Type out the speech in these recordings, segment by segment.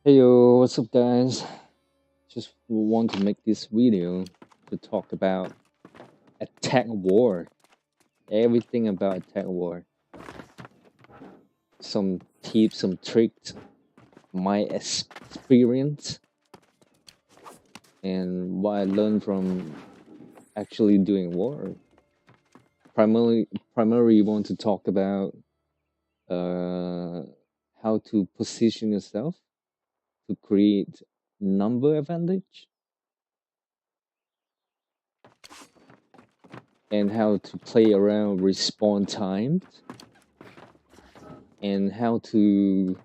Hey yo, what's up guys? Just want to make this video to talk about Attack War. Everything about Attack War. Some tips, some tricks, my experience, and what I learned from actually doing war. Primarily want to talk about uh, how to position yourself to create number advantage and how to play around respawn times and how to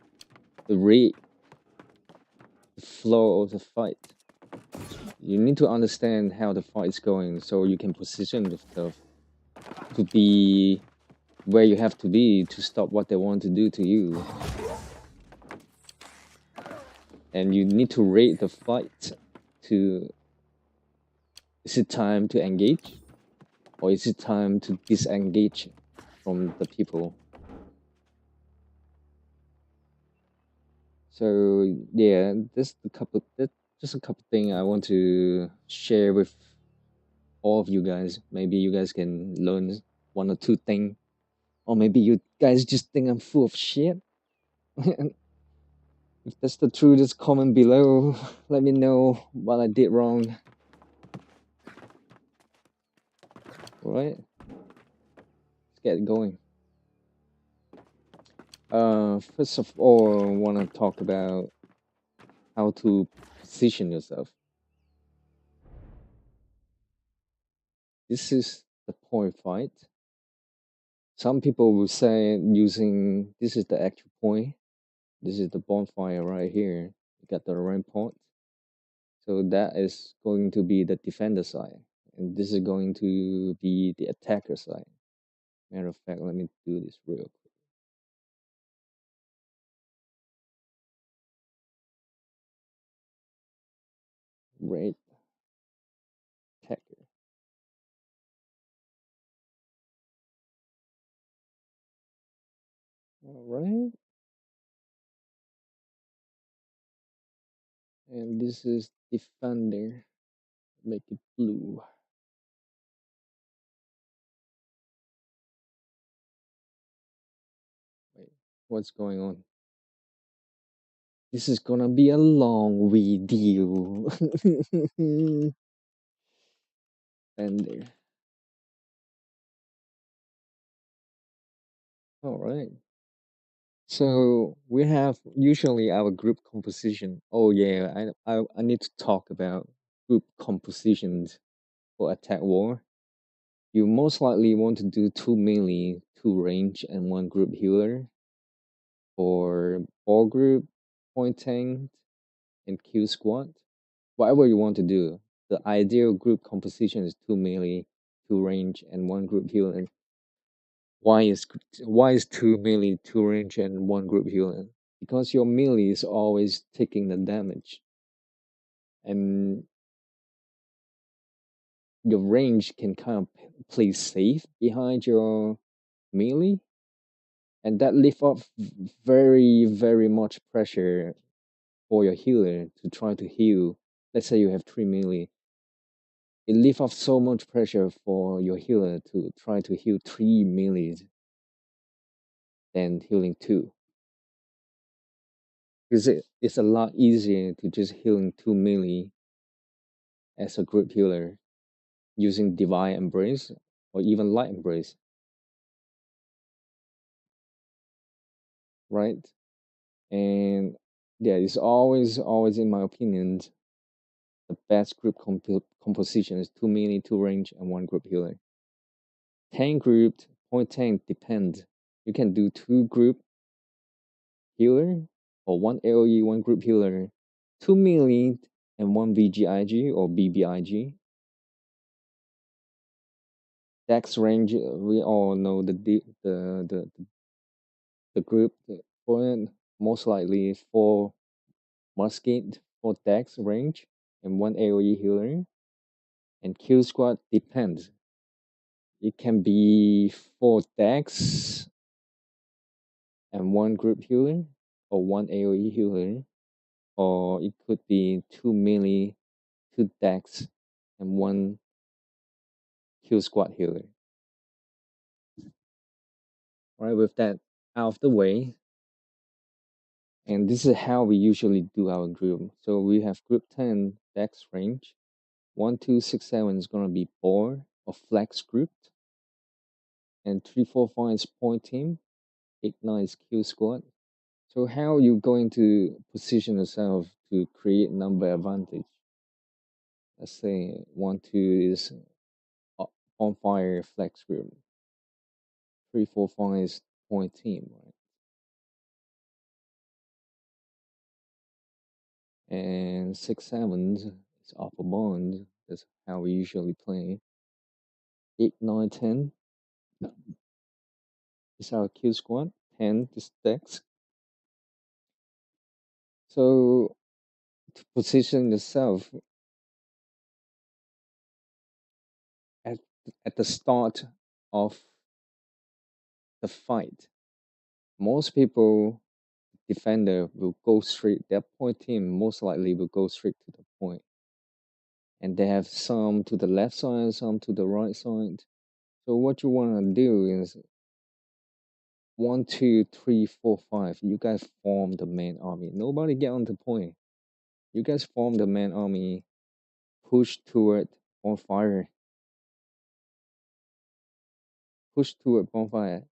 read the flow of the fight. You need to understand how the fight is going so you can position yourself to be where you have to be to stop what they want to do to you. And you need to rate the fight to, is it time to engage or is it time to disengage from the people? So yeah, that's just a couple things I want to share with all of you guys. Maybe you guys can learn one or two things, or maybe you guys just think I'm full of shit. If that's the truth, just comment below. Let me know what I did wrong. All right, let's get going. First of all, I want to talk about how to position yourself. This is the point fight. Some people will say using this is the actual point. This is the bonfire right here. You got the rank point. So that is going to be the defender side. And this is going to be the attacker side. Matter of fact, let me do this real quick. Right, attacker. All right. And this is defender. Make it blue. Wait, what's going on? This is gonna be a long video. Defender. All right. So we have usually our group composition. Oh yeah, I need to talk about group compositions for Attack War. You most likely want to do 2 melee, 2 range, and 1 group healer. For all group, point tank, and kill squad. Whatever you want to do. The ideal group composition is 2 melee, 2 range, and 1 group healer. Why is 2 melee, 2 range, and 1 group healer? Because your melee is always taking the damage, and your range can kind of play safe behind your melee, and that lift off very much pressure for your healer to try to heal. Let's say you have 3 melee, it lift off so much pressure for your healer to try to heal 3 melees than healing 2. Because it's a lot easier to just healing 2 melee as a group healer using Divine Embrace or even Light Embrace, right? And yeah, it's always in my opinion, the best group composition is 2 melee, 2 range, and 1 group healer. Tank grouped, point tank depends. You can do 2 group healer or 1 AoE, 1 group healer, 2 melee, and 1 VGIG or BBIG. Dex range, we all know the group point most likely 4 musket, 4 dex range, and 1 AoE healer. And kill squad depends. It can be 4 dex and 1 group healer or 1 AoE healer. or it could be two melee, two decks, and one kill squad healer. All right, with that out of the way, and this is how we usually do our group. So we have group 10 dex range. 1, 2, 6, 7 is gonna be boar or flex group, and 3, 4, 5 is point team. 8, 9 is kill squad. So how are you going to position yourself to create number advantage? Let's say 1, 2 is on fire flex group. 3, 4, 5 is point team, right? And 6, 7 is upper bond. That's how we usually play. 8, 9, 10 is our kill squad. 10 is decks. So to position yourself at at the start of the fight, most people defender will go straight. Their point team most likely will go straight to the point, and they have some to the left side, some to the right side. So what you want to do is 1, 2, 3, 4, 5. You guys form the main army. Nobody get on the point. You guys form the main army. Push toward bonfire. Push toward bonfire.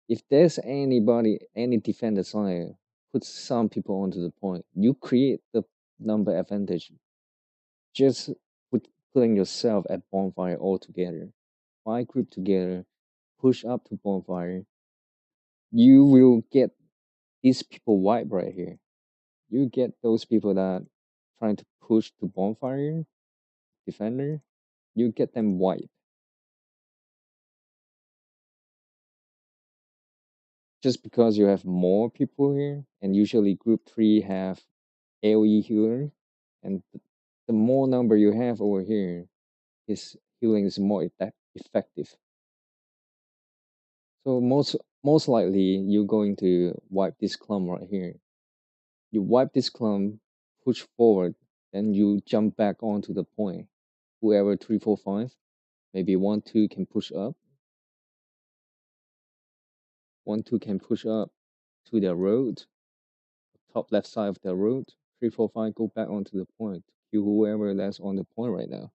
If there's anybody, any defender side, put some people onto the point. You create the number advantage. Just putting yourself at bonfire all together. 5 group together, push up to bonfire. You will get these people wiped right here. You get those people that trying to push to bonfire defender. You get them wiped just because you have more people here, and usually group 3 have AOE healer, and the more number you have over here, his healing is more effective. So most likely you're going to wipe this clump right here. You wipe this clump, push forward, then you jump back onto the point. Whoever 3, 4, 5, maybe 1, 2 can push up. 1, 2 can push up to the road, top left side of the road. 3, 4, 5 go back onto the point. Kill whoever that's on the point right now.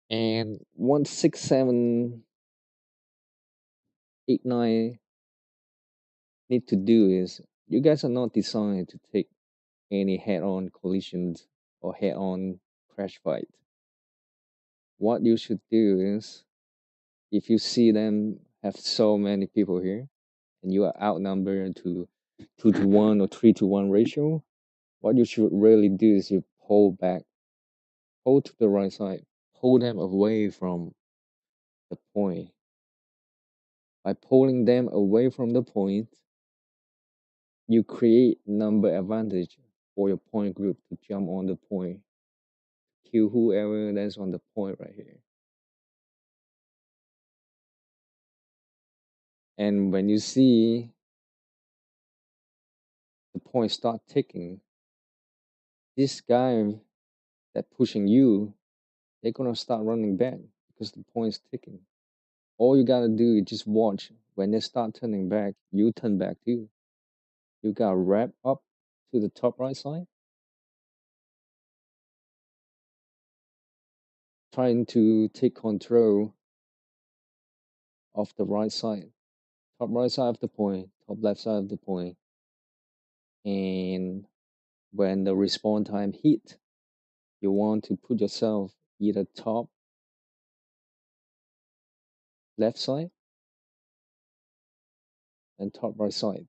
And 1, 6, 7, 8, 9 need to do is you guys are not designed to take any head-on collisions or head-on crash fight. What you should do is if you see them have so many people here and you are outnumbered to 2 to 1 or 3 to 1 ratio, what you should really do is you pull back, pull to the right side, pull them away from the point. By pulling them away from the point, you create number advantage for your point group to jump on the point, kill whoever that's on the point right here. And when you see the point start ticking, this guy that pushing you, they're gonna start running back because the point's ticking. All you gotta do is just watch. When they start turning back, you turn back too. You gotta wrap up to the top right side, trying to take control of the right side. Top right side of the point, top left side of the point. And when the respawn time hit, you want to put yourself either top left side and top right side.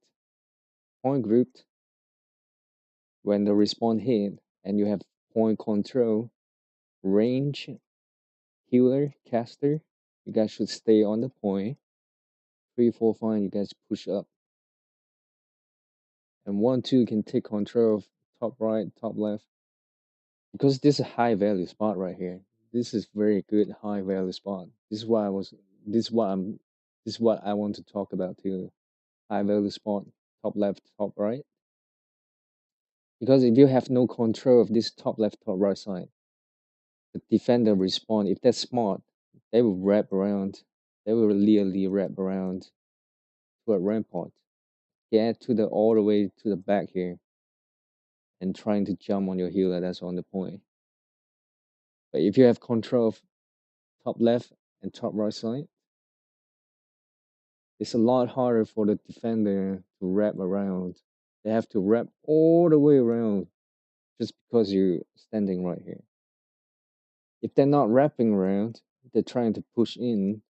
Point grouped. When the respawn hit and you have point control, range, healer, caster, you guys should stay on the point. 3, 4, 5, you guys push up. And 1, 2 can take control of top right, top left. Because this is a high value spot right here. This is very good high value spot. This is what this is what I want to talk about too. High value spot, top left, top right. Because if you have no control of this top left, top right side, the defender respawn. If they're smart, they will wrap around. They will really wrap around to a rampart, get to the all the way to the back here, and trying to jump on your healer. That's on the point. But if you have control of top left and top right side, it's a lot harder for the defender to wrap around. They have to wrap all the way around just because you're standing right here. If they're not wrapping around, they're trying to push in,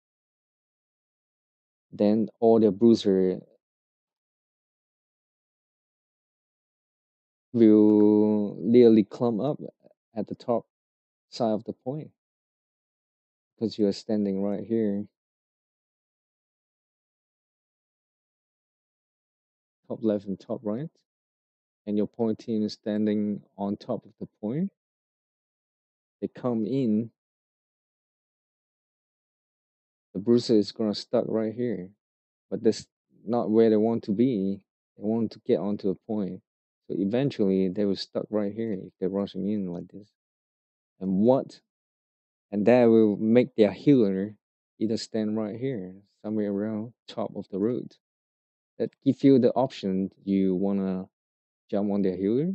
then all their bruiser will literally clump up at the top side of the point because you're standing right here, top left and top right, and your point team is standing on top of the point. They come in, the bruiser is gonna stuck right here, but that's not where they want to be. They want to get onto a point. So eventually they will stuck right here if they're rushing in like this. And that will make their healer either stand right here, somewhere around top of the road. That give you the option you wanna jump on their healer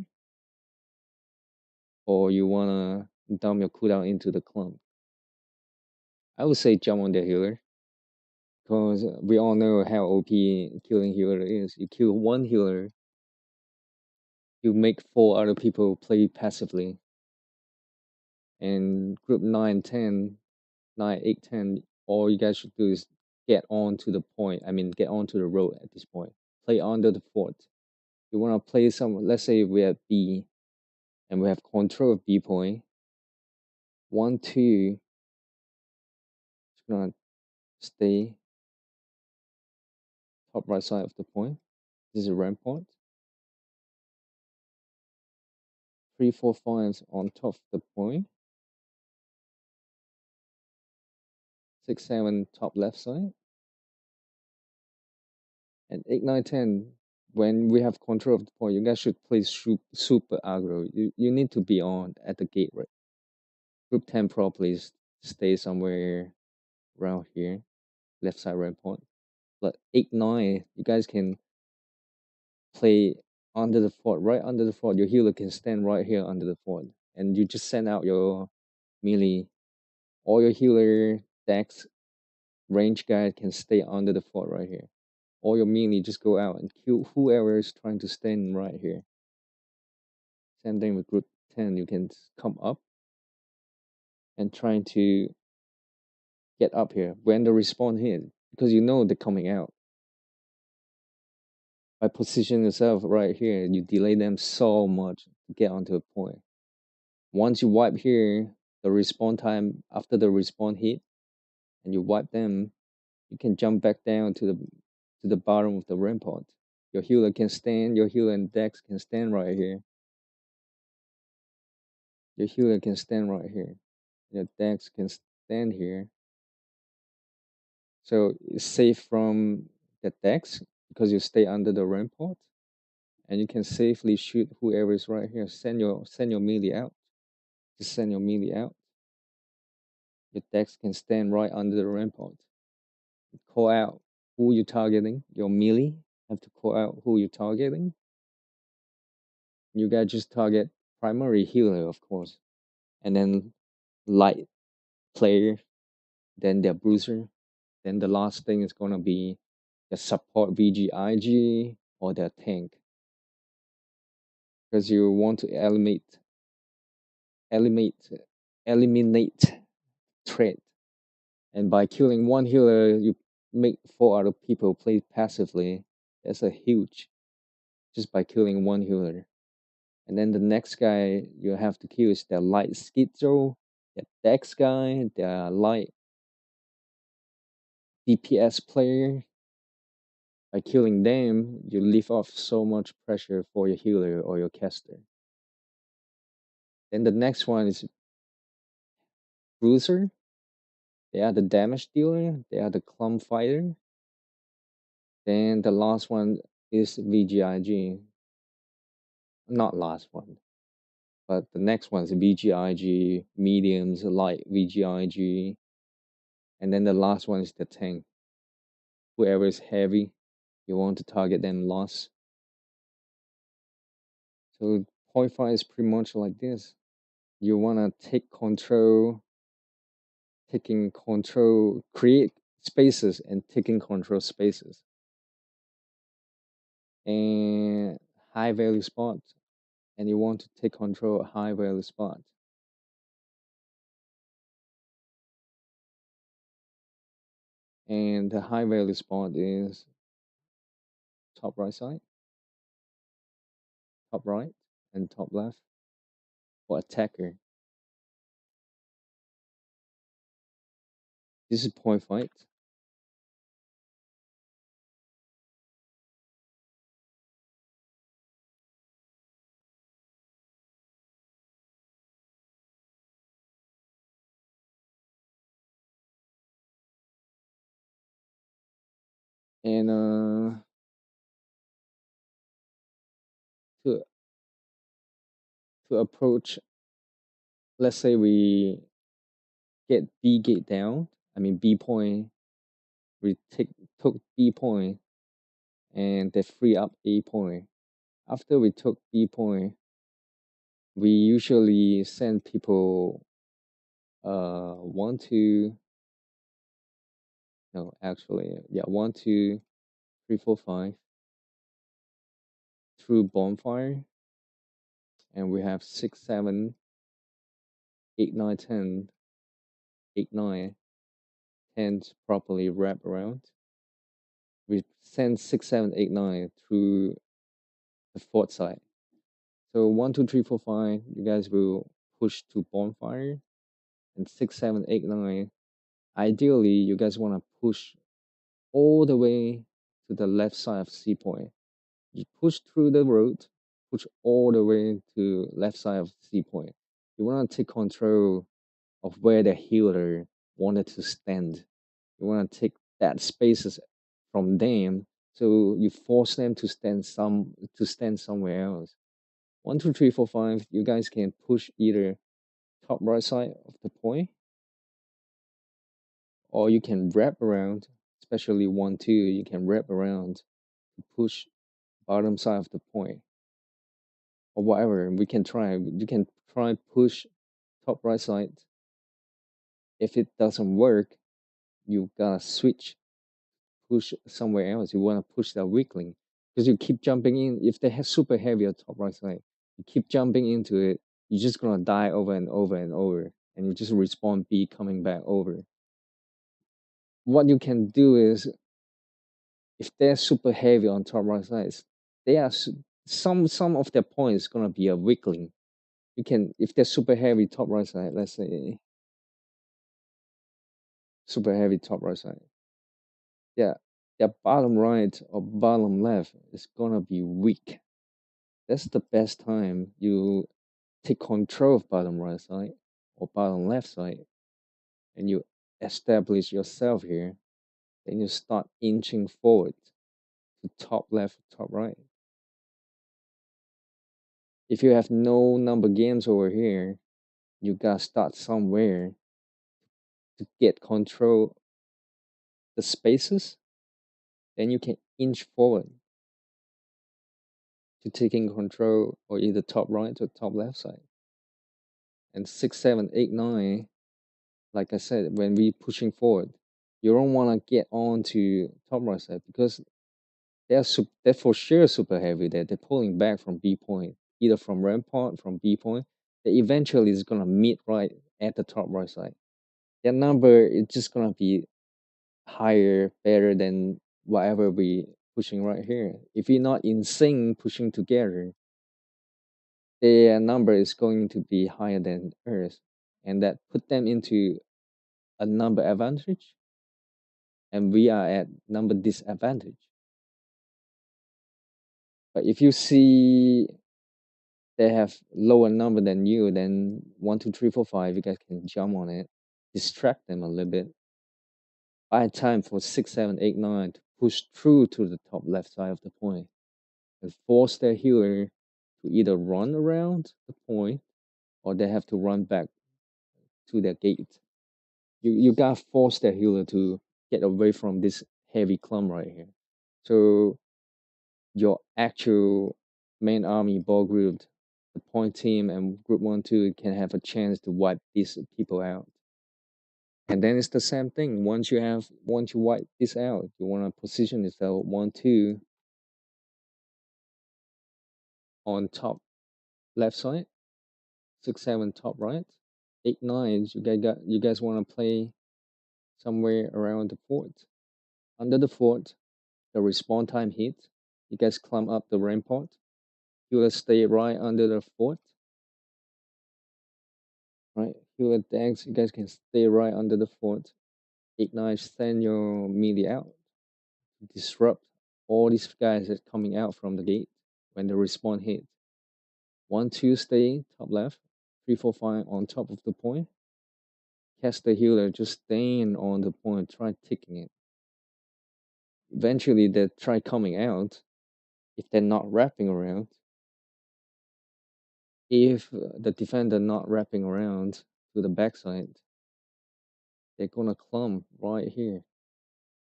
or you wanna dump your cooldown into the clump. I would say jump on their healer because we all know how OP killing healer is. You kill one healer, you make 4 other people play passively. And group 9, 10, 9, 8, 10, all you guys should do is get on to the point. I mean, get onto the road at this point. Play under the fort. You want to play some, let's say we have B and we have control of B point. 1, 2, it's going to stay top right side of the point. This is a rampart. 3, 4, 5 on top of the point. 6, 7 top left side. And 8, 9, 10, when we have control of the point, you guys should play super aggro. You need to be on at the gate, right? Group 10 Pro, please stay somewhere around here, left side rampart. But 8, 9, you guys can play under the fort, right under the fort. Your healer can stand right here under the fort. And you just send out your melee. All your healer, dex, range guy can stay under the fort right here. All your melee just go out and kill whoever is trying to stand right here. Same thing with group 10. You can come up and trying to get up here when the respawn hit because you know they're coming out. By positioning yourself right here, you delay them so much to get onto a point. Once you wipe here, the respawn time after the respawn hit, and you wipe them, you can jump back down to the bottom of the rampart. Your healer can stand. Your healer and dex can stand right here. Your healer can stand right here. Your dex can stand here. So it's safe from the dex because you stay under the rampart, and you can safely shoot whoever is right here. Send your melee out. Just send your melee out. Your dex can stand right under the rampart. Call out who you're targeting. Your melee have to call out who you're targeting. You guys just target primary healer, of course, and then light player, then their bruiser, then the last thing is gonna be the support VGIG or their tank, because you want to eliminate threat, and by killing one healer, you make 4 other people play passively. That's a huge, just by killing one healer. And then the next guy you have to kill is the light schizo, the dex guy, the light DPS player. By killing them, you leave off so much pressure for your healer or your caster. Then the next one is bruiser. They are the damage dealer. They are the clump fighter. Then the last one is VGIG. not last one, but the next one is VGIG, mediums, light VGIG, and then the last one is the tank. Whoever is heavy, you want to target them last. So point five is pretty much like this. You want to taking control, create spaces and taking control spaces. And high value spot, and you want to take control of high value spot. And the high value spot is top right side, top right, and top left for attacker. This is point fight. And to approach, let's say we get B gate down. I mean B point. We took B point, and they free up A point. After we took B point, we usually send people 1, 2, no, actually, yeah, 1, 2, 3, 4, 5 through bonfire, and we have 6, 7, 8, 9, 10, 8, 9, 10 to properly wrap around. We send 6, 7, 8, 9 through the fort side. So 1, 2, 3, 4, 5, you guys will push to bonfire, and 6, 7, 8, 9. Ideally, you guys want to push all the way to the left side of C point. You push through the road, push all the way to left side of C point. You want to take control of where the healer wanted to stand. You want to take that spaces from them, so you force them to stand somewhere else. 1, 2, 3, 4, 5. You guys can push either top right side of the point, or you can wrap around. Especially 1, 2, you can wrap around to push bottom side of the point, or whatever. We can try. You can try push top right side. If it doesn't work, you gotta switch, push somewhere else. You wanna push that weakling because you keep jumping in. If they have super heavy at top right side, you keep jumping into it. You're just gonna die over and over and over, and you just respawn B coming back over. What you can do is, if they're super heavy on top right sides, they are some of their points gonna be a weakling. You can, if they're super heavy top right side, let's say super heavy top right side, yeah, their bottom right or bottom left is gonna be weak. That's the best time you take control of bottom right side or bottom left side, and you establish yourself here. Then you start inching forward to top left, top right. If you have no number games over here, you gotta start somewhere to get control the spaces. Then you can inch forward to taking control or either top right or top left side. And 6, 7, 8, 9, like I said, when we pushing forward, you don't want to get on to top right side because they're for sure super heavy. They're pulling back from B point, either from rampart, from B point. They eventually is gonna meet right at the top right side. Their number is just gonna be higher, better than whatever we pushing right here. If you're not in sync pushing together, their number is going to be higher than Earth, and that put them into a number advantage, and we are at number disadvantage. But if you see they have lower number than you, then 1, 2, 3, 4, 5, you guys can jump on it, distract them a little bit. Buy time for 6, 7, 8, 9 to push through to the top left side of the point and force their healer to either run around the point or they have to run back to their gate. You gotta force their healer to get away from this heavy clump right here. So your actual main army ball group, the point team and group 1-2 can have a chance to wipe these people out. And then it's the same thing. Once you wipe this out, you wanna position yourself 1-2 on top left side, 6-7 top right, 8-9. You guys wanna play somewhere around the fort. Under the fort, the respawn time hit. You guys climb up the rampart. You will stay right under the fort. Right? You will tanks, you guys can stay right under the fort. 8-9, send your melee out. Disrupt all these guys that coming out from the gate when the respawn hit. 1-2 stay top left. 3-4-5 on top of the point. Cast the healer just staying on the point, try ticking it. Eventually they try coming out. If they're not wrapping around, if the defender not wrapping around to the backside, they're gonna clump right here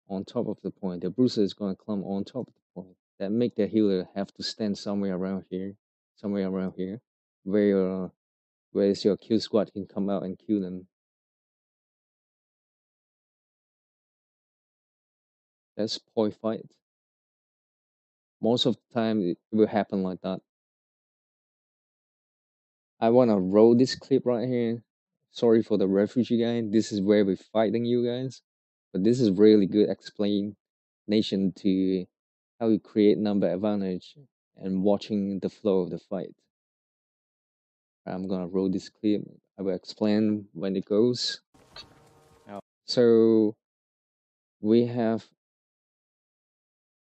on top of the point. The bruiser is gonna clump on top of the point. That make the healer have to stand somewhere around here, where your kill squad can come out and kill them. That's point fight. Most of the time it will happen like that. I wanna roll this clip right here. Sorry for the refugee guy. This is where we're fighting you guys. But this is really good explanation to how you create number advantage and watching the flow of the fight. I'm gonna roll this clip. I will explain when it goes. So we have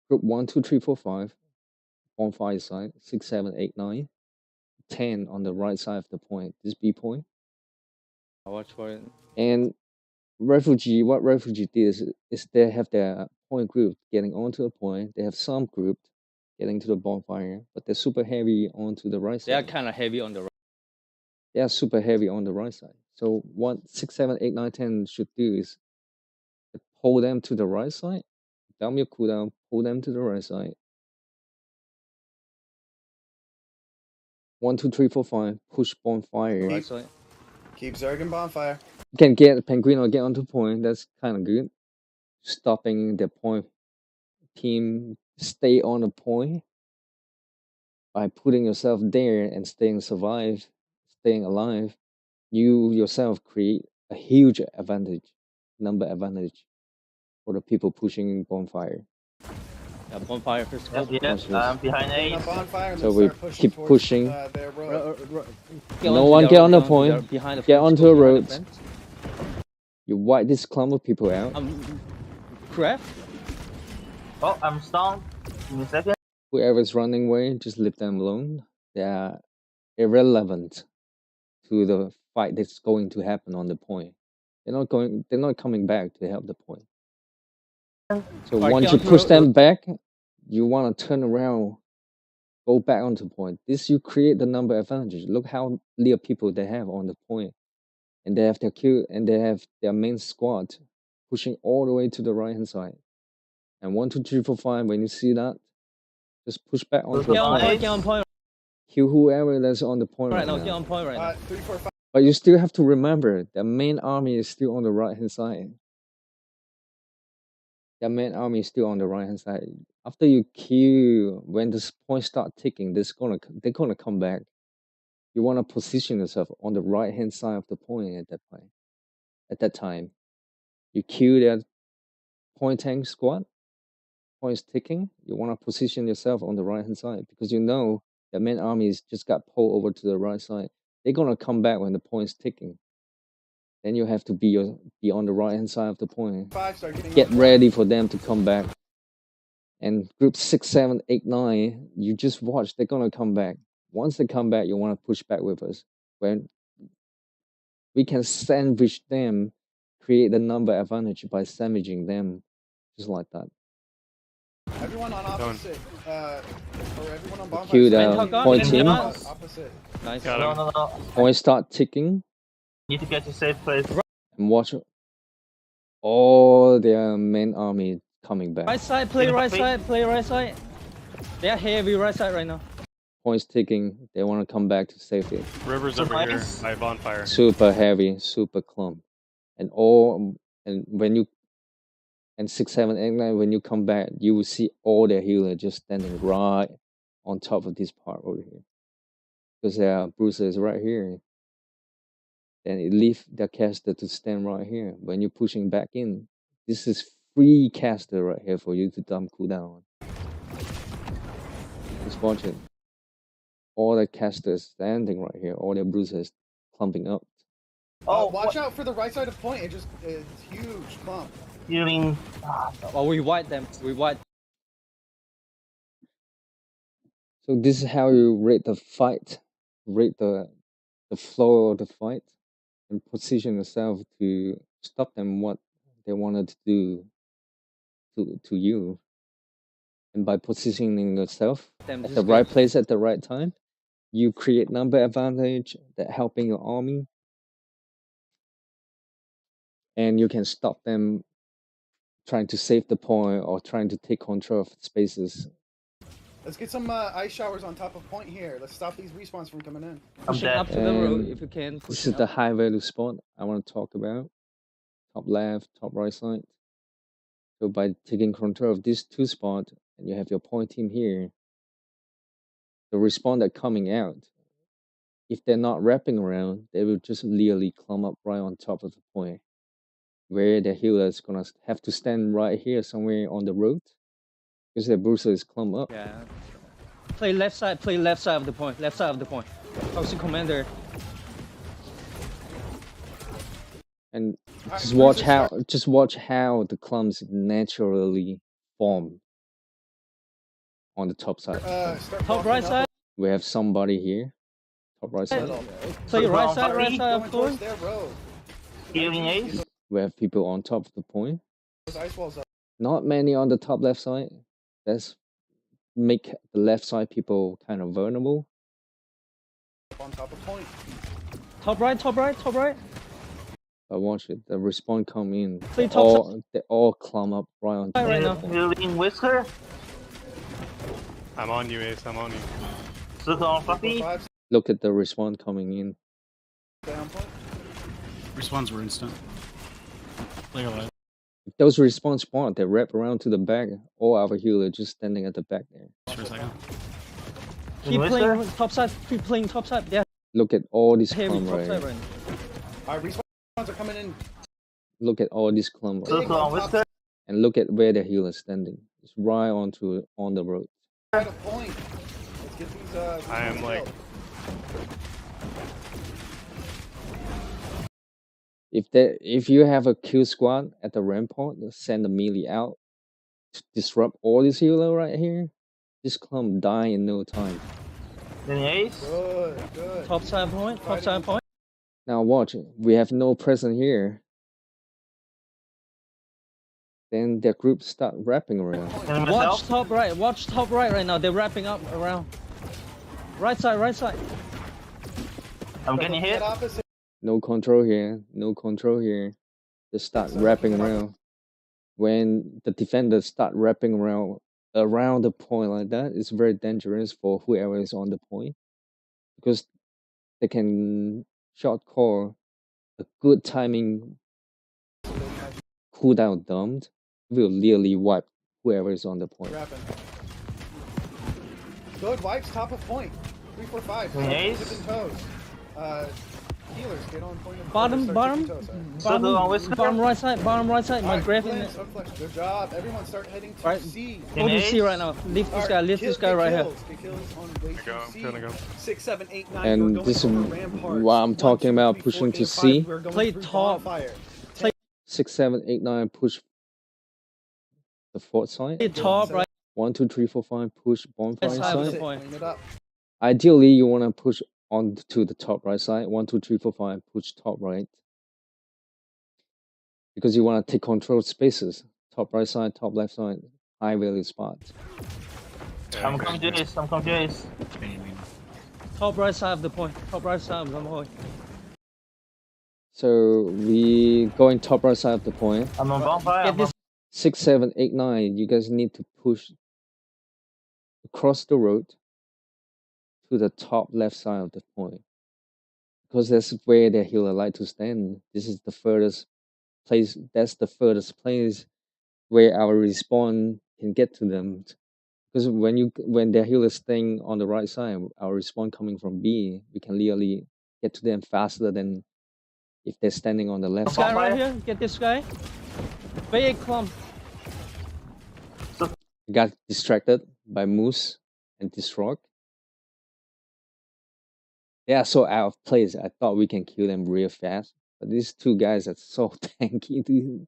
group 1, 2, 3, 4, 5 on 5 side, 6, 7, 8, 9, 10 on the right side of the point. This B point. I'll watch for it. And what refugee did is they have their point group getting onto a point. They have some group getting to the bonfire, but they're super heavy onto the right side. They are kind of heavy on the right. They are super heavy on the right side. So what 6, 7, 8, 9, 10 should do is pull them to the right side, down your cooldown, pull them to the right side. 1, 2, 3, 4, 5, push bonfire. Right side. Keep Zerging bonfire. You can get Penguin or get onto point. That's kind of good. Stopping the point team stay on the point by putting yourself there and staying alive. You yourself create a huge advantage, number advantage for the people pushing bonfire. Yeah, bonfire first. Yep, behind Putting A. a bonfire and So then we start pushing keep towards, pushing. their road. No one get on the point. Behind the Get fence, onto go the behind road. fence. You wipe this clump of people out. Crap. Oh, I'm stunned. Give me a second. Whoever's running away, just leave them alone. They are irrelevant to the fight that's going to happen on the point. They're not coming back to help the point. So Alright, once get you onto push the- them back, you want to turn around, go back onto point. This you create the number advantage. Look how little people they have on the point, and they have their kill, and they have their main squad pushing all the way to the right hand side. And 1, 2, 3, 4, 5. When you see that, just push back onto the Get on point. Get on point. Kill whoever that's on the point right Right now, now. get on point right now. 3, 4, 5. But you still have to remember the main army is still on the right hand side. The main army is still on the right hand side. After you kill, when this point start ticking, they're gonna come back. You wanna position yourself on the right hand side of the point at that point. At that time, you kill that point tank squad. Points ticking. You wanna position yourself on the right hand side because you know the main armies just got pulled over to the right side. They're gonna come back when the point's ticking. Then you have to be on the right hand side of the point. 5 start getting Get on ready for them to come back. And group 6, 7, 8, 9, you just watch. They're gonna come back. Once they come back, you want to push back with us. When we can sandwich them, create the number advantage by sandwiching them, just like that. Everyone on opposite. Or everyone on bonfire. Cue Man, the hug up, point man, team. hug up. Opposite. Nice. Got No, him. no, no. Point start ticking Need to get to safe place. and watch all their main army coming back. Right side, play right side, play right side. They're heavy right side right now. Points ticking. They want to come back to safety. River's over here by bonfire. Super heavy, super clump, and when you 6, 7, 8, 9, when you come back, you will see all their healer just standing right on top of this part over here, because their bruiser is right here. Then it leave the caster to stand right here. When you're pushing back in, this is free caster right here for you to dump cooldown. Just watch it. All the casters standing right here, all their bruisers clumping up. Oh, watch out for the right side of point. It's huge clump. Healing. Well, we white them. We white. So this is how you rate the fight, rate the flow of the fight, and position yourself to stop them what they wanted to do to you. And by positioning yourself Them, at this the is right good. place at the right time, you create number advantage that helping your army, and you can stop them trying to save the point or trying to take control of spaces. Let's get some ice showers on top of point here. Let's stop these respawns from coming in. Pushing dead. up to the road And if you can. This is Pushing the up. high value spot I want to talk about. Top left, top right side. So by taking control of these two spots, and you have your point team here, the respawn that coming out, if they're not wrapping around, they will just literally climb up right on top of the point, where the healer is gonna have to stand right here somewhere on the road, because the bruiser is climb up. Yeah. Play left side of the point. Left side of the point. Toxic commander. And Alright, just watch how the clumps naturally form on the top side. Start Top walking right up. side. We have somebody here, top right side. Play right side Going of towards point. their road. Healing ace. We have people on top of the point. Those ice walls up. Not many on the top left side. Let's make the left side people kind of vulnerable. On top of point. Top right, top right, top right. But watch it, the respawn come in. Play top They all climb up right on top. right now. Healing whisker. I'm on you, Ace. I'm on you. Circle on Fluffy. 5 Look at the respawn coming in. down point. Respawns were instant. Play alive. If those respawn spawn, they wrap around to the back. All our healer just standing at the back there. For a second. Keep Whisker. playing top side. Keep playing top side. Yeah. Look at all these Heavy clump top right side here. right now. Alright, respawns are coming in. Look at all these clump right here. Circle on whisker. And look at where the healer is standing. It's right on the road. At a point. Let's get these I am respawns like- killed. If you have a kill squad at the rampart, send the melee out to disrupt all this healer right here. This clump die in no time. Healing ace. Good. Top side point. Top side point. Now watch, we have no present here. Then their group start wrapping around. Healing Watch myself. top right. Watch top right now. They're wrapping up around. Right side. Right side. I'm getting hit. Get opposite. No control here. No control here. Just start wrapping around. When the defenders start wrapping around the point like that, it's very dangerous for whoever is on the point, because they can short call a good timing cooldown dumped will literally wipe whoever is on the point. Wrapping. Good wipes, top of point. 3, 4, 5. Nice. Tipping toes. Healers, get on point. Of Bottom. start tipping toes, Circle on whisker. Bottom right side. Bottom right side. My Alright, graph in Flint, it. Smoke Flash, good job. Everyone start heading to Right. C. Go to C right now. Lift this guy. Lift this guy right here. Get kills on way Go, to I'm C. trying to go. 6, 7, 8, 9. And we're going this is over ramparts. what I'm 1, talking 2, about, 3, pushing 4, to 5. C. We're going Play through top. bonfire. 6, 7, 8, 9 push the fourth side. Play top right 1, 2, 3, 4, 5 push bonfire Yes, I side. was- Sit, point. clean it up. Ideally, you want to push on to the top right side. 1, 2, 3, 4, 5 push top right, because you want to take control of spaces. Top right side, top left side. high value spots. I'm coming to ace. I'm coming to ace. Top right side of the point. Top right side of the point. So we going top right side of the point. I'm on bonfire. Get I'm this. 6, 7, 8, 9. You guys need to push across the road to the top left side of the point, because that's where the healer like to stand. This is the furthest place. That's the furthest place where our respawn can get to them. Because when their healer is staying on the right side, our respawn coming from B, we can literally get to them faster than if they're standing on the left This guy side. right here. Get this guy. Big clump. Got distracted by Moose and Disrock. They are so out of place. I thought we can kill them real fast, but these two guys are so tanky, dude.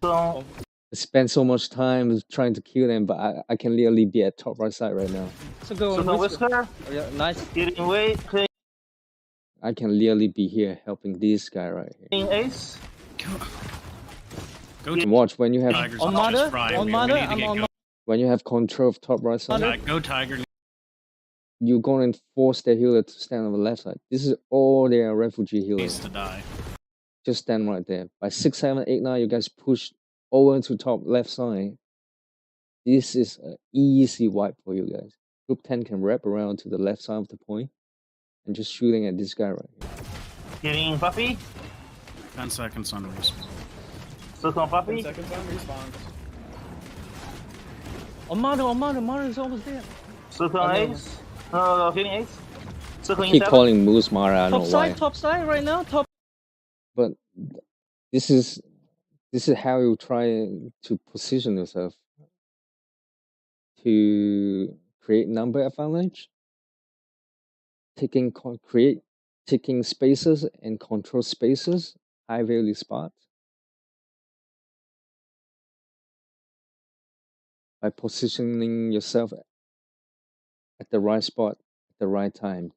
So I spent so much time trying to kill them, but I can literally be at top right side right now. So go Super on Whisker. Whisker. Oh, yeah, nice. Getting weight. I can literally be here helping this guy right here. Cleaning ace. Go And watch when you have Tigers. On Just mother. fry. On We mother. need to I'm get on going. when you have control of top right side, Go Tiger. you're going to force the healer to stand on the left side. This is all their refugee Needs healers. to die. Just stand right there. By 6, 7, 8, 9, you guys push over to top left side. This is an easy wipe for you guys. Group 10 can wrap around to the left side of the point and just shooting at this guy right here. Getting Puppy. 10 seconds on respawn. Still on 10 Puppy. seconds on respawns. On mother. On mother. Mother is almost there. Still Oh, on no. ace. No, getting ace. Still I cleaning keep 7. calling Moose Mara, I don't know why. Top side right now. Top. But this is how you try to position yourself to create number advantage, taking spaces and control spaces, high value spots by positioning yourself at the right spot at the right time.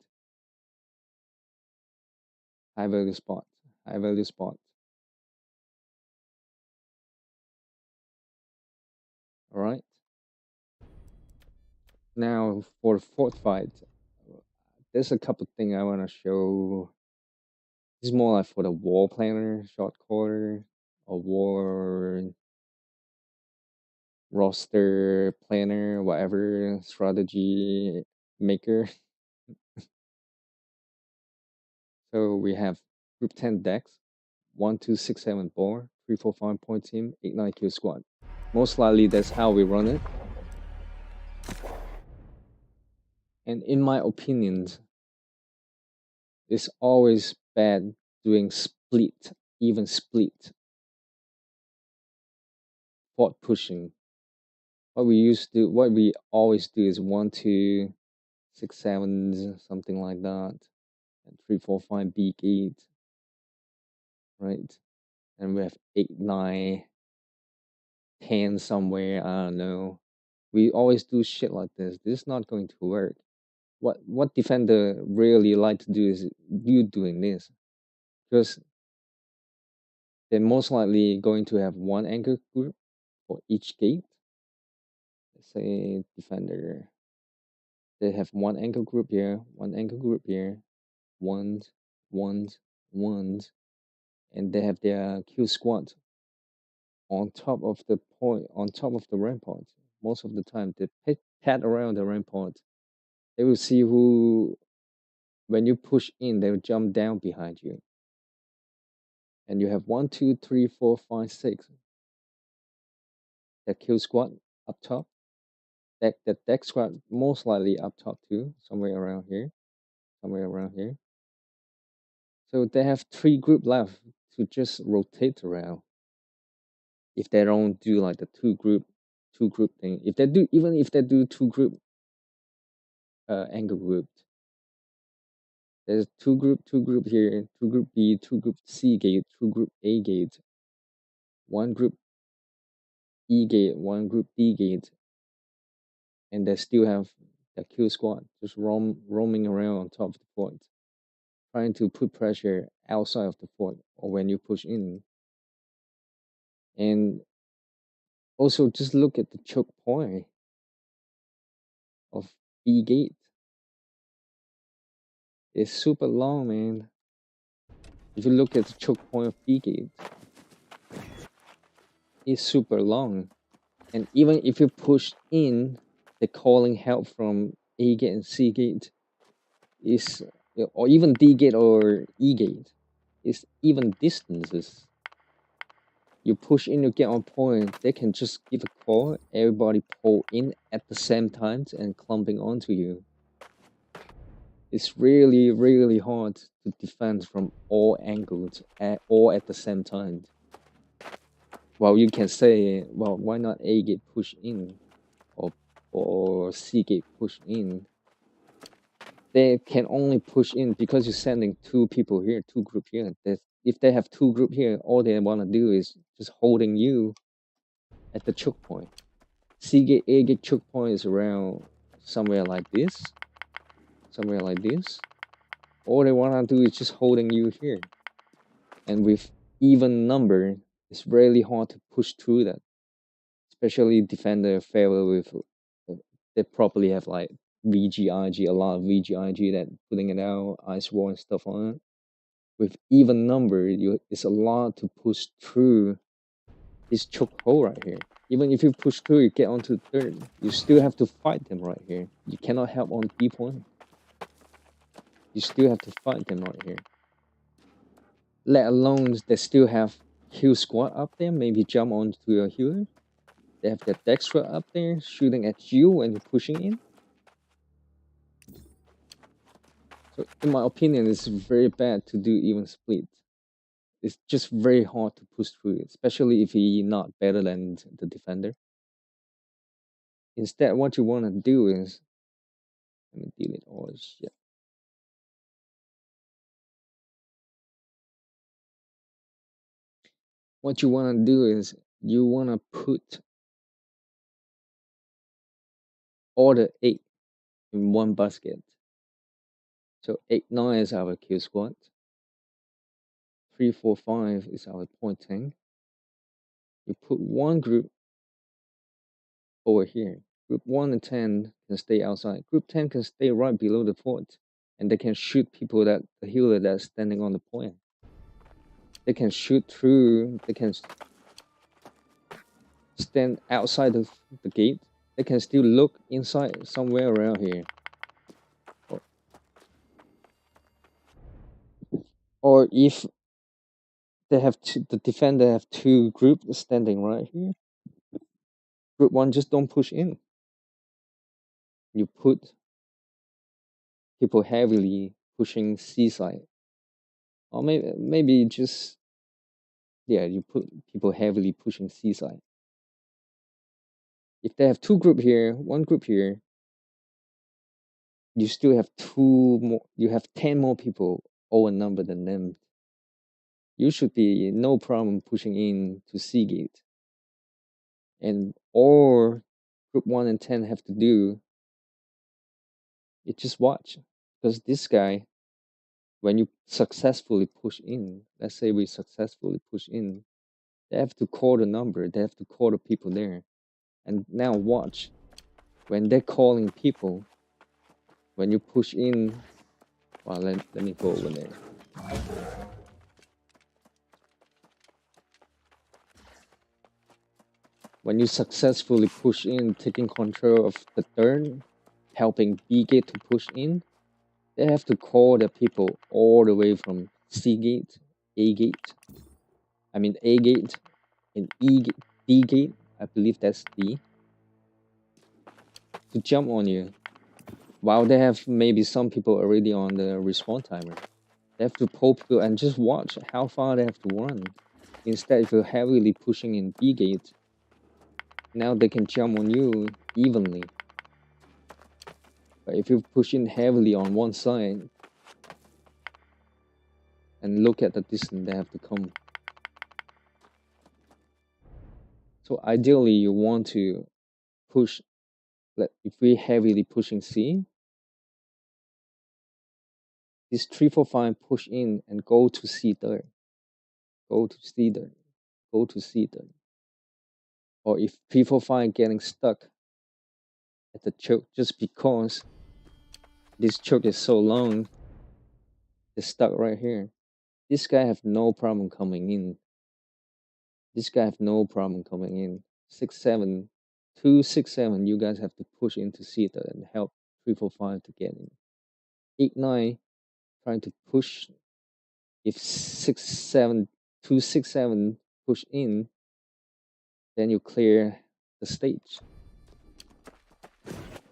High value spot, high value spot. All right. Now for the fourth fight, there's a couple things I want to show. This is more like for the war planner, short quarter, or war roster planner, whatever strategy maker. So we have group 10 decks, 1, 2, 6, 7 board, 3, 4, 5 point team, 8, 9 kill squad. Most likely that's how we run it. And in my opinion, it's always bad doing split, even split. Fort pushing. What we always do is 1, 2, 6, 7, something like that, and 3, 4, 5 B gate, right? And we have 8, 9, 10 somewhere. I don't know. We always do shit like this. This is not going to work. What defender really like to do is you doing this, because they're most likely going to have one anchor group for each gate. Let's say defender, they have one anchor group here, one anchor group here, ones, ones, ones, and they have their Q squad on top of the point, on top of the rampart. Most of the time, they pat around the rampart. They will see who, when you push in, they will jump down behind you. And you have 1, 2, 3, 4, 5, 6. The kill squad up top. The deck squad most likely up top too, somewhere around here. Somewhere around here. So they have 3 group left to just rotate around. If they don't do like the two group thing. If they do, even if they do 2 group angle group. There's 2 group here, 2 group B, 2 group C gate, 2 group A gate, 1 group E gate, 1 group D gate, and they still have the kill squad just roaming around on top of the fort, trying to put pressure outside of the fort or when you push in. And Also, just look at the choke point of B gate. It's super long, man. If you look at the choke point of B gate, it's super long. And even if you push in, the calling help from A gate and C gate is, or even D gate or E gate, is even distances. You push in, you get on point, they can just give a call, everybody pull in at the same time and clumping onto you. It's really, really hard to defend from all angles, all at the same time. Well, you can say, well, why not A gate push in, or C gate push in? They can only push in because you're sending two people here, two group here. If they have two group here, all they want to do is just holding you at the choke point. C gate, A gate choke point is around somewhere like this. All they want to do is just holding you here. And with even number, it's really hard to push through that. Especially defender favor with, they probably have like VGIG, a lot of VGIG that putting it out, ice wall and stuff on it. With even number, it's a lot to push through this choke hole right here. Even if you push through, you get onto third, you still have to fight them right here. You cannot help on B point. You still have to fight them right here. Let alone they still have heal squad up there, maybe jump onto your healer. They have their Dextra up there shooting at you when you're pushing in. So in my opinion, it's very bad to do even split. It's just very hard to push through it, especially if you're not better than the defender. Instead, what you want to do is, let me delete all this shit. What you want to do is, you want to put all the 8 in one basket. So 8, 9 is our kill squad. 3, 4, 5 is our point tank. You put one group over here. Group 1 and 10 can stay outside. Group 10 can stay right below the fort. And they can shoot people the healer that's standing on the point. They can shoot through, they can stand outside of the gate. They can still look inside somewhere around here. Or if they have the defender have two groups standing right here, group 1 just don't push in. You put people heavily pushing C side. Or maybe just, yeah, you put people heavily pushing C side. If they have two group here, one group here, you still have 2 more, you have 10 more people over number than them. You should be no problem pushing in to C gate. And all group 1 and 10 have to do is just watch. Because this guy, when you successfully push in, let's say we successfully push in, they have to call the number, they have to call the people there. And now watch, when they're calling people, when you push in, well, let me go over there. When you successfully push in, taking control of the turn, helping B gate to push in, they have to call the people all the way from C gate, A gate, A gate, and D gate, I believe that's D, to jump on you. While they have maybe some people already on the respawn timer. They have to pull people and just watch how far they have to run. Instead, if you're heavily pushing in B gate, now they can jump on you evenly. But if you push in heavily on one side, and look at the distance they have to come. So ideally, you want to push, if we're heavily pushing C, this 3, 4, 5 push in and go to C third. Go to C third. Go to C third. or if people find getting stuck at the choke just because this choke is so long, they're stuck right here. This guy have no problem coming in. This guy have no problem coming in. 6-7, 2-6-7. You guys have to push into Sita and help 3-4-5 to get in. 8-9 trying to push. If 6-7, 2-6-7 push in, then you clear the stage.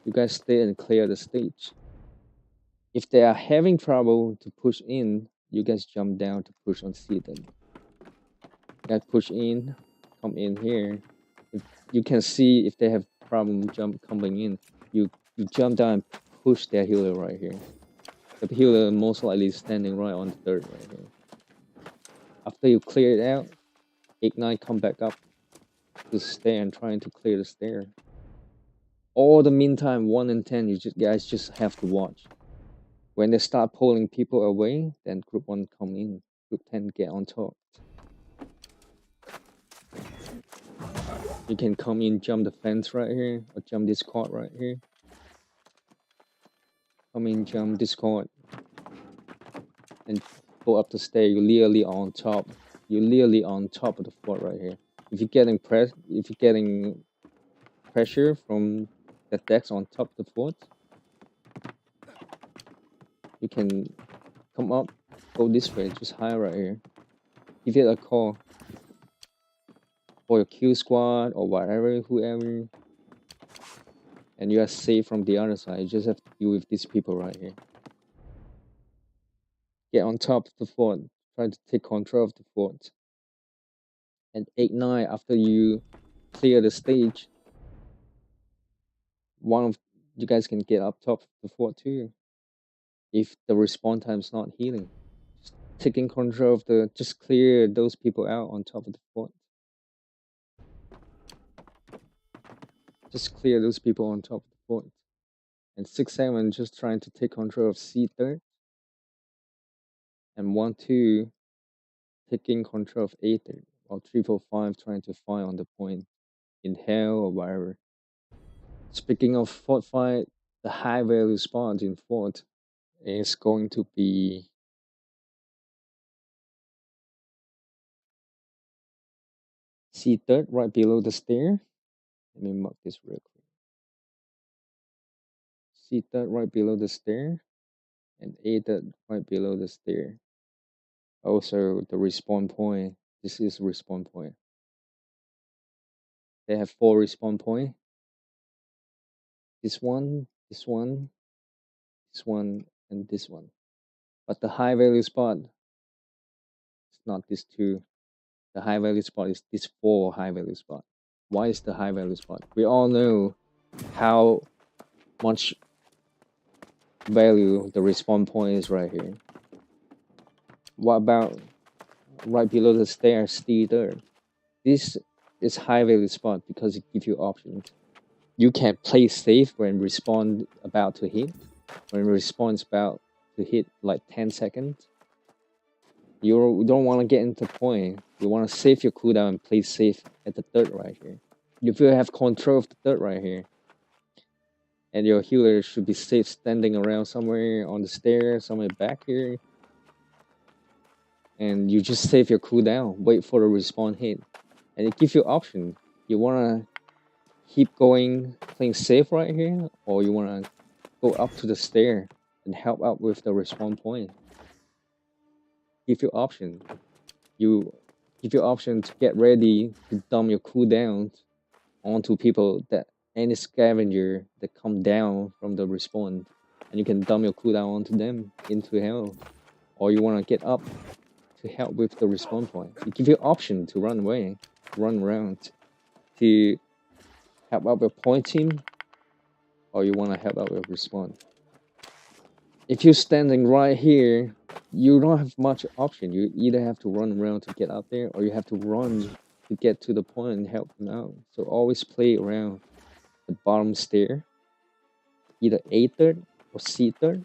You guys stay and clear the stage. If they are having trouble to push in, you guys jump down to push on Sita. Guys push in, come in here. If you can see if they have problem coming in. You jump down and push their healer right here. The healer most likely is standing right on the third right here. After you clear it out, 8-9 come back up to the stair and trying to clear the stair. All the meantime, 1 and 10, you guys just have to watch. When they start pulling people away, then group 1 come in. Group 10 get on top. You can come in, jump the fence right here, or jump this court right here. Come in, jump this court, and go up the stair. You're literally on top. You're literally on top of the fort right here. If you're getting pressure from the decks on top of the fort, you can come up, go this way, just high right here. Give it a call for your Q squad or whatever, whoever, and you are safe from the other side. You just have to deal with these people right here. Get on top of the fort, try to take control of the fort. And 8-9, after you clear the stage, one of you guys can get up top of the fort too. If the respawn time is not healing, just taking control of just clear those people out on top of the fort. Just clear those people on top of the fort. And 6-7 just trying to take control of C3. And 1-2 taking control of A3. While 3-4-5 trying to fight on the point in hell or whatever. Speaking of fort fight, the high value spot in fort is going to be C3 right below the stair. Let me mark this real quick. C3 right below the stair, and A3 right below the stair. Also, the respawn point. This is respawn point. They have 4 respawn point. This one, this one, this one, and this one. But the high value spot is not these 2. The high value spot is this 4 high value spot. Why is the high value spot? We all know how much value the respawn point is right here. What about right below the stairs, D3? This is high value spot because it gives you options. You can play safe when respawn about to hit. When respawn is about to hit like 10 seconds. You don't want to get into point. You want to save your cooldown and play safe at the third right here. If you have control of the third right here, and your healer should be safe standing around somewhere on the stairs, somewhere back here, and you just save your cooldown, wait for the respawn hit, and it gives you option. You want to keep going, playing safe right here, or you want to go up to the stair and help out with the respawn point. Give you option. You give you option to get ready to dump your cooldowns onto people, that any scavenger that come down from the respawn, and you can dump your cooldown onto them into hell. Or you want to get up to help with the respawn point. It gives you option to run away, run around, to help out with point team, or you want to help out with respawn. If you're standing right here, you don't have much option. You either have to run around to get up there, or you have to run to get to the point and help them out. So always play around the bottom stair, either A3 or C3.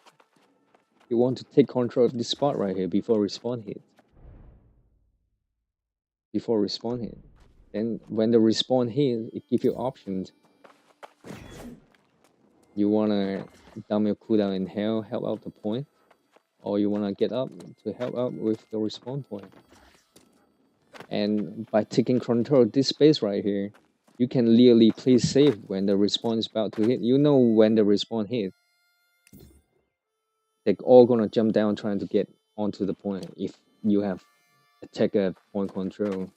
You want to take control of this spot right here before respawn hit. Then when the respawn hit, it gives you options. You wanna dump your cooldown in hell, help out the point, or you wanna get up to help out with the respawn point. And by taking control of this space right here, you can literally play safe when the respawn is about to hit. You know when the respawn hits, they're all gonna jump down trying to get onto the point. If you have attacker point control,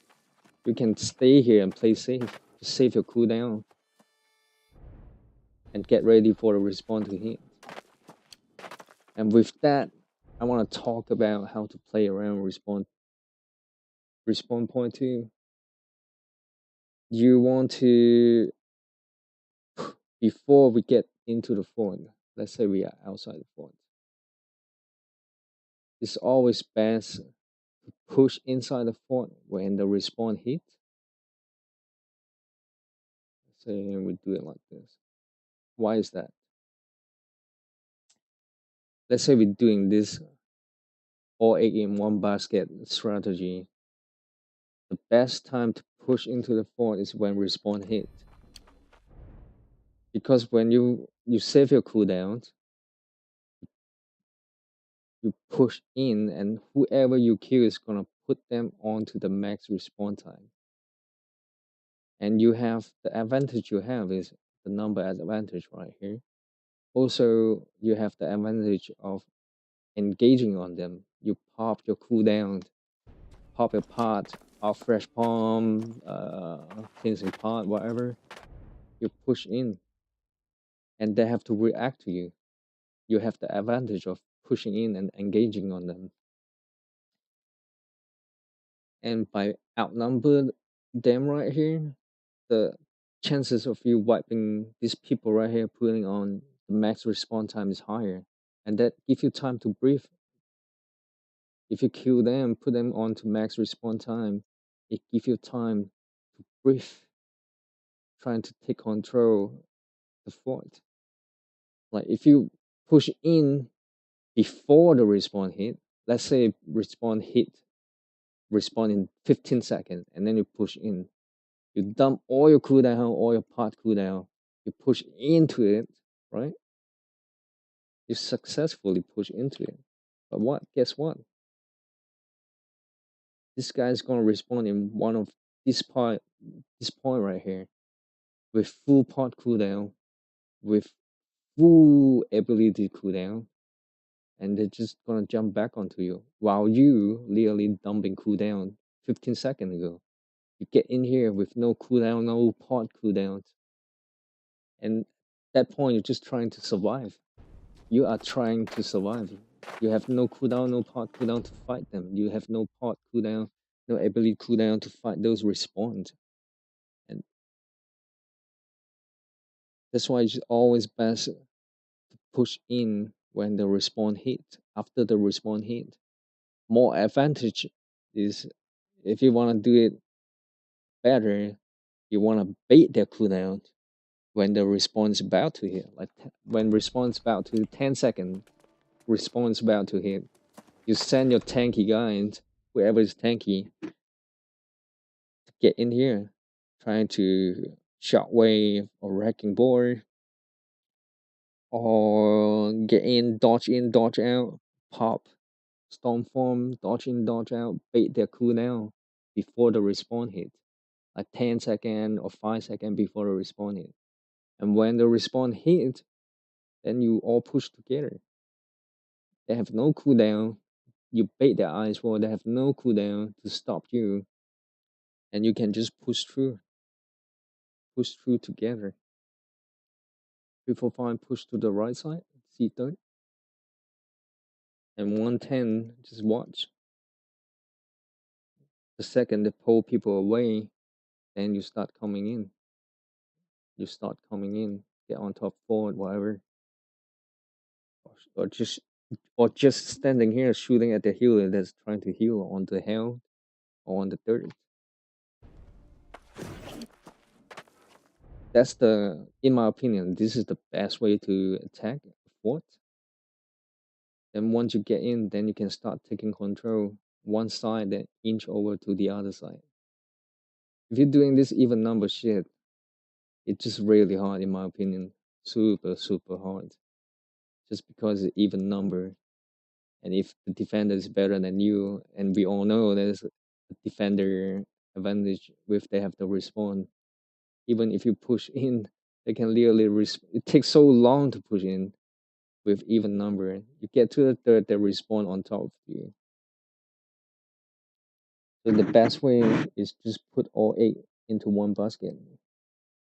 you can stay here and play safe. Just save your cooldown and get ready for the respawn to hit. And with that, I want to talk about how to play around respawn point too. You want to, before we get into the fort, let's say we are outside the fort, it's always best to push inside the fort when the respawn hit. Say we do it like this. Why is that? Let's say we're doing this all egg in one basket strategy. The best time to push into the fort is when respawn hit. Because when you save your cooldowns, you push in, and whoever you kill is gonna put them onto the max respawn time. And you have the advantage you have is the number advantage right here. Also, you have the advantage of engaging on them. You pop your cooldown, pop your pot, or fresh palm, cleansing pot, whatever. You push in, and they have to react to you. You have the advantage of pushing in and engaging on them. And by outnumber them right here, the chances of you wiping these people right here, putting on the max respawn time is higher. And that give you time to breathe. If you kill them, put them on to max respawn time, it give you time to breathe, trying to take control the fort. Like if you push in before the respawn hit, let's say respawn in 15 seconds, and then you push in. You dump all your cooldown, all your pot cooldown, you push into it, right? You successfully push into it. But what? Guess what? This guy's gonna respawn in one of this point right here, with full pot cooldown, with full ability cooldown, and they're just gonna jump back onto you while you literally dumping cooldown 15 seconds ago. You get in here with no cooldown, no pot cooldowns, and at that point you're just trying to survive. You are trying to survive. You have no cooldown, no pot cooldown to fight them. You have no pot cooldown, no ability cooldown to fight those respawns. And that's why it's always best to push in when the respawn hit. After the respawn hit, more advantage is if you want to do it better, you want to bait their cooldown when the respawn is about to hit. Like when respawn is about to 10 seconds, respawn is about to hit. You send your tanky guys, whoever is tanky, to get in here, trying to shockwave or wrecking ball, or get in, dodge out, pop, stormform, dodge in, dodge out, bait their cooldown before the respawn hit, like 10 seconds or 5 seconds before the respawn hit. And when the respawn hit, then you all push together. They have no cooldown. You bait their eyes for they have no cooldown to stop you, and you can just push through together. 345 push to the right side, C3, and 110 just watch. The second they pull people away, then you start coming in. Get on top forward, whatever, or just standing here shooting at the healer that's trying to heal on the hell or on the dirt. That's in my opinion, this is the best way to attack a fort. Then once you get in, then you can start taking control one side, then inch over to the other side. if you're doing this even number shit, it's just really hard in my opinion. Super, super hard. Just because it's even number. And if the defender is better than you, and we all know there's a defender advantage if they have to respawn. Even if you push in, they can literally it takes so long to push in with even number. You get to the third, they respawn on top of you. So the best way is just put all 8 into one basket.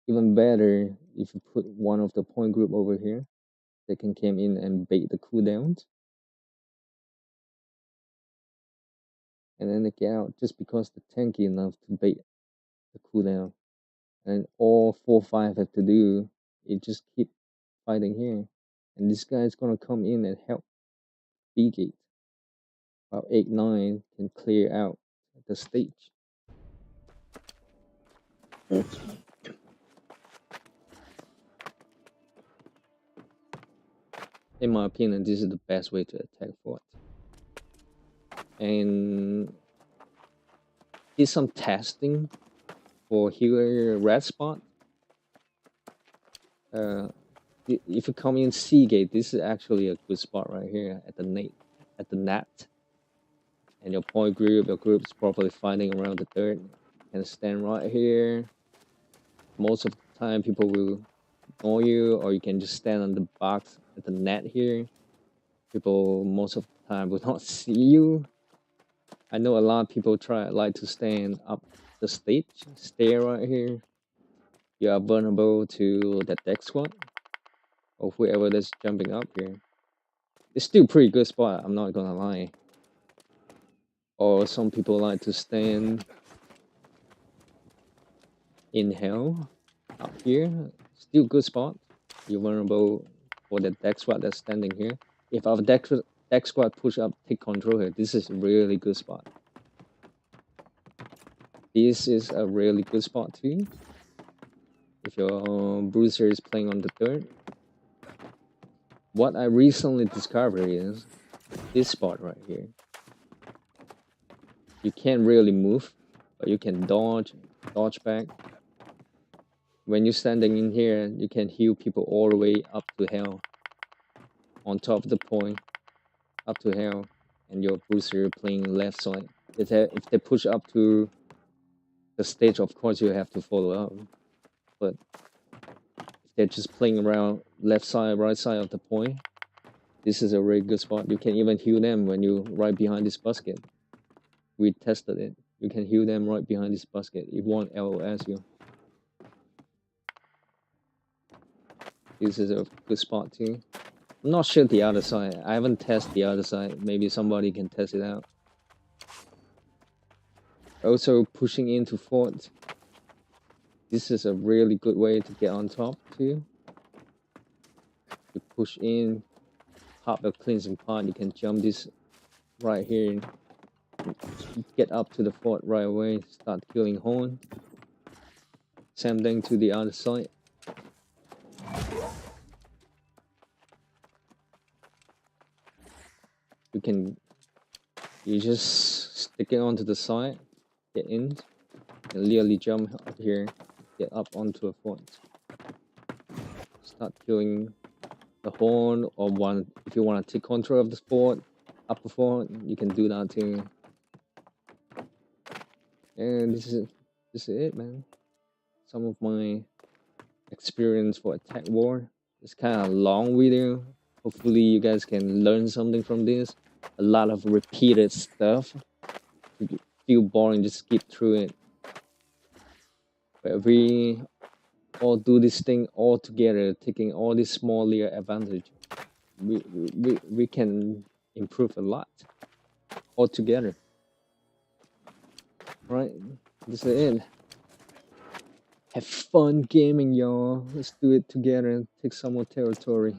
Even better if you put one of the point group over here. They can come in and bait the cooldowns. And then they get out just because they're tanky enough to bait the cooldown. And all 4-5 have to do is just keep fighting here. And this guy's gonna come in and help B gate. While 8-9 can clear out the stage. In my opinion, this is the best way to attack fort. And did some testing for healer red spot. If you come in C gate, this is actually a good spot right here at the net. And your point group, your group's probably fighting around the third. You can stand right here. Most of the time, people will ignore you, or you can just stand on the box at the net here. People most of the time will not see you. I know a lot of people like to stand up the stage, stay right here. You are vulnerable to the deck squad or whoever that's jumping up here. It's still pretty good spot, I'm not gonna lie. Or some people like to stand in hell up here. Still good spot. You're vulnerable for the deck squad that's standing here. If our deck squad push up, take control here, this is a really good spot. This is a really good spot too. If your bruiser is playing on the third. What I recently discovered is this spot right here. You can't really move, but you can dodge back. When you're standing in here, you can heal people all the way up to hell. On top of the point, up to hell, and your booster playing left side. If they push up to the stage, of course you have to follow up. But if they're just playing around left side, right side of the point, this is a really good spot. You can even heal them when you're right behind this basket. We tested it. You can heal them right behind this basket. It won't LOS you. This is a good spot too. I'm not sure the other side. I haven't tested the other side. Maybe somebody can test it out. Also pushing into fort. This is a really good way to get on top too. You push in, pop a cleansing pot. You can jump this right here. Get up to the fort right away. Start killing horn. Same thing to the other side. You just stick it onto the side, get in, and literally jump up here, get up onto a fort. Start killing the horn, or if you want to take control of the fort, upper fort, you can do that too. And this is it, man. Some of my experience for ATK War. It's kind of a long video. Hopefully you guys can learn something from this. A lot of repeated stuff. If you feel boring, just skip through it. But we all do this thing all together, taking all this small little advantage. We can improve a lot all together. Right? This is it. Have fun gaming, y'all. Let's do it together and take some more territory.